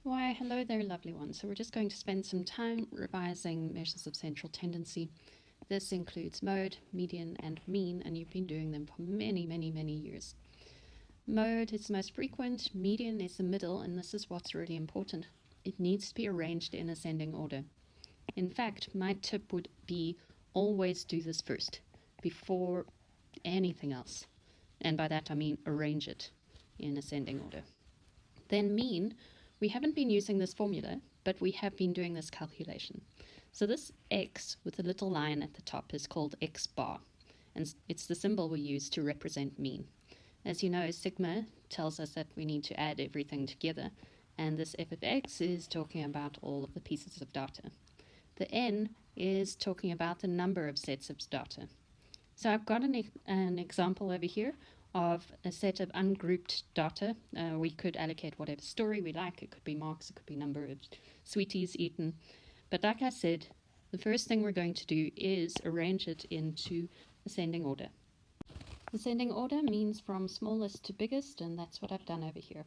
Why, hello there, lovely ones. So we're just going to spend some time revising measures of central tendency. This includes mode, median, and mean, and you've been doing them for many, many, many years. Mode is the most frequent, median is the middle, and this is what's really important. It needs to be arranged in ascending order. In fact, my tip would be always do this first, before anything else. And by that I mean arrange it in ascending order. Then mean, we haven't been using this formula, but we have been doing this calculation. So this x with a little line at the top is called x bar, and it's the symbol we use to represent mean. As you know, sigma tells us that we need to add everything together, and this f of x is talking about all of the pieces of data. The n is talking about the number of sets of data. So I've got an example over here of a set of ungrouped data. We could allocate whatever story we like. It could be marks, it could be number of sweeties eaten. But like I said, the first thing we're going to do is arrange it into ascending order. Ascending order means from smallest to biggest, and that's what I've done over here.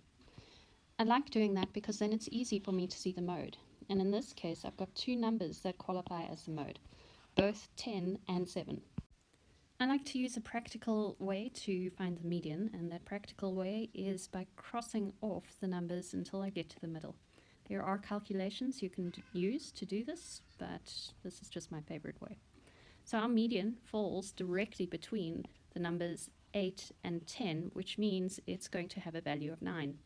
I like doing that because then it's easy for me to see the mode. And in this case, I've got two numbers that qualify as the mode, both 10 and 7. I like to use a practical way to find the median, and that practical way is by crossing off the numbers until I get to the middle. There are calculations you can use to do this, but this is just my favorite way. So our median falls directly between the numbers 8 and 10, which means it's going to have a value of 9.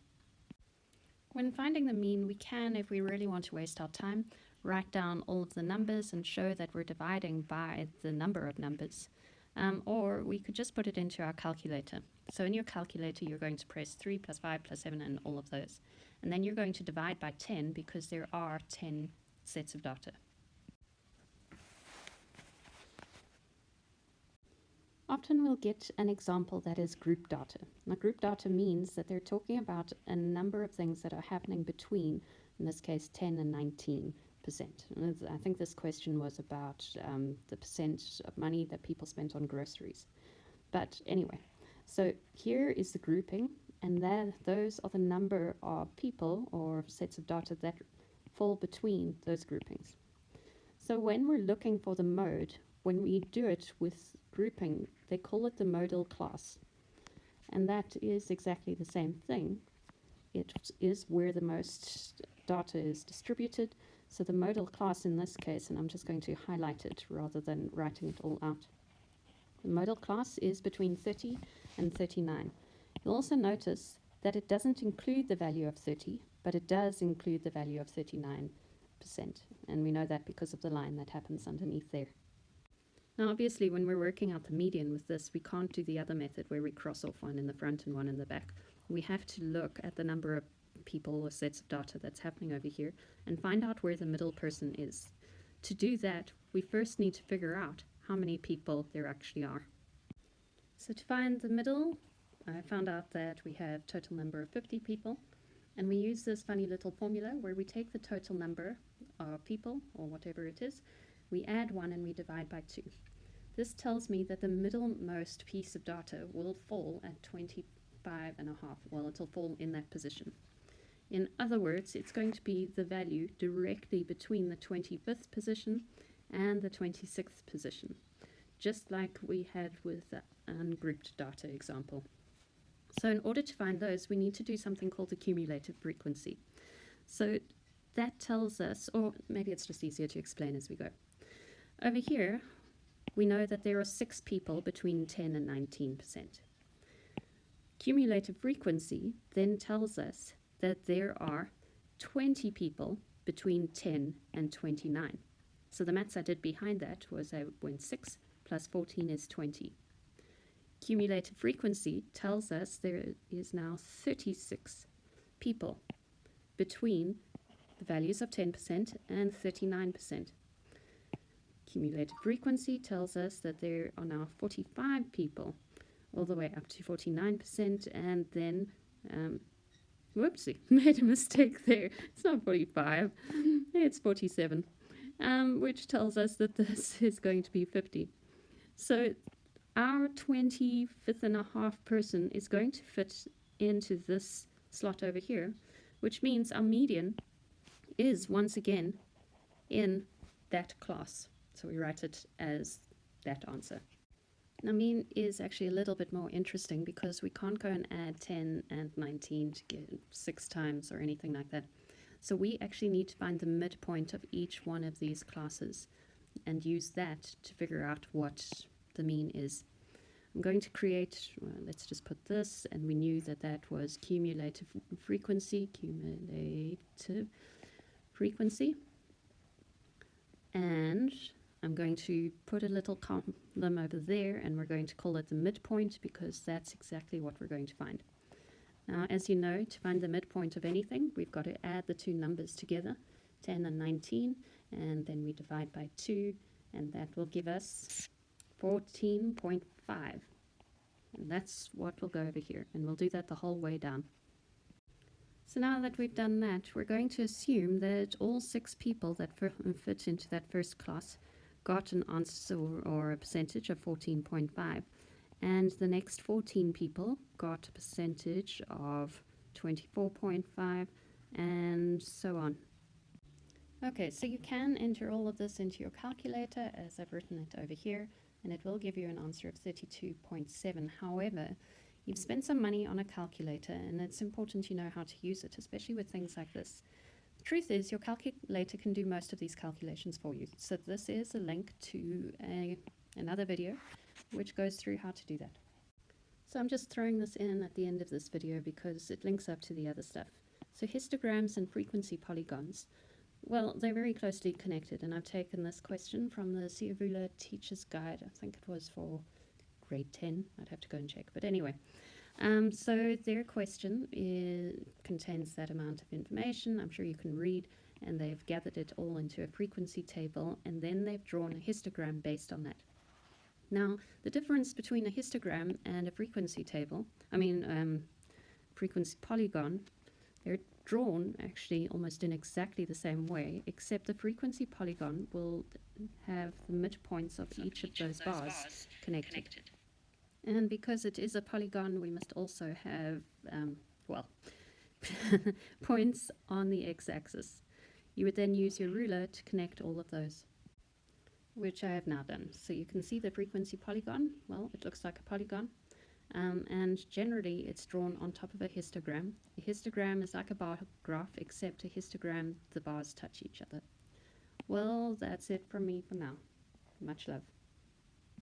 When finding the mean, we can, if we really want to waste our time, write down all of the numbers and show that we're dividing by the number of numbers. Or we could just put it into our calculator. So in your calculator, you're going to press 3 plus 5 plus 7 and all of those. And then you're going to divide by 10 because there are 10 sets of data. Often we'll get an example that is group data. Now, group data means that they're talking about a number of things that are happening between, in this case, 10 and 19%. I think this question was about the percent of money that people spent on groceries. But anyway, so here is the grouping, and those are the number of people or sets of data that fall between those groupings. So when we're looking for the mode, when we do it with grouping, they call it the modal class. And that is exactly the same thing. It is where the most data is distributed. So the modal class in this case, and I'm just going to highlight it rather than writing it all out. The modal class is between 30 and 39. You'll also notice that it doesn't include the value of 30, but it does include the value of 39%. And we know that because of the line that happens underneath there. Now, obviously, when we're working out the median with this, we can't do the other method where we cross off one in the front and one in the back. We have to look at the number of people or sets of data that's happening over here and find out where the middle person is. To do that, we first need to figure out how many people there actually are. So to find the middle, I found out that we have total number of 50 people, and we use this funny little formula where we take the total number of people, or whatever it is, we add 1 and we divide by 2. This tells me that the middlemost piece of data will fall at 25.5. Well, it'll fall in that position. In other words, it's going to be the value directly between the 25th position and the 26th position, just like we had with the ungrouped data example. So in order to find those, we need to do something called the cumulative frequency. So that tells us, or maybe it's just easier to explain as we go. Over here, we know that there are 6 people between 10 and 19%. Cumulative frequency then tells us that there are 20 people between 10 and 29. So the maths I did behind that was I went 6 plus 14 is 20. Cumulative frequency tells us there is now 36 people between the values of 10% and 39%. Cumulative frequency tells us that there are now 45 people all the way up to 49%, and then whoopsie, made a mistake there. It's not 45, it's 47, which tells us that this is going to be 50. So our 25th and a half person is going to fit into this slot over here which means our median is once again in that class. So we write it as that answer. Now mean is actually a little bit more interesting because we can't go and add 10 and 19 to get 6 times or anything like that. So we actually need to find the midpoint of each one of these classes and use that to figure out what the mean is. I'm going to create, well, let's just put this, and we knew that that was cumulative frequency, and I'm going to put a little column over there, and we're going to call it the midpoint because that's exactly what we're going to find. Now, as you know, to find the midpoint of anything, we've got to add the two numbers together, 10 and 19, and then we divide by 2, and that will give us 14.5. And that's what will go over here, and we'll do that the whole way down. So now that we've done that, we're going to assume that all 6 people that fit into that first class got an answer or a percentage of 14.5. And the next 14 people got a percentage of 24.5, and so on. Okay, so you can enter all of this into your calculator, as I've written it over here, and it will give you an answer of 32.7. However, you've spent some money on a calculator, and it's important you know how to use it, especially with things like this. The truth is, your calculator can do most of these calculations for you. So this is a link to another video which goes through how to do that. So I'm just throwing this in at the end of this video because it links up to the other stuff. So histograms and frequency polygons, well, they're very closely connected, and I've taken this question from the Fabumaths Teacher's Guide. I think it was for grade 10. I'd have to go and check. But anyway, so their question contains that amount of information. I'm sure you can read, and they've gathered it all into a frequency table, and then they've drawn a histogram based on that. Now, the difference between a histogram and a frequency table, frequency polygon, they're drawn actually almost in exactly the same way, except the frequency polygon will have the midpoints of each of those bars connected. And because it is a polygon, we must also have, points on the x-axis. You would then use your ruler to connect all of those, which I have now done. So you can see the frequency polygon. Well, it looks like a polygon. And generally it's drawn on top of a histogram. A histogram is like a bar graph, except a histogram, the bars touch each other. Well, that's it from me for now. Much love.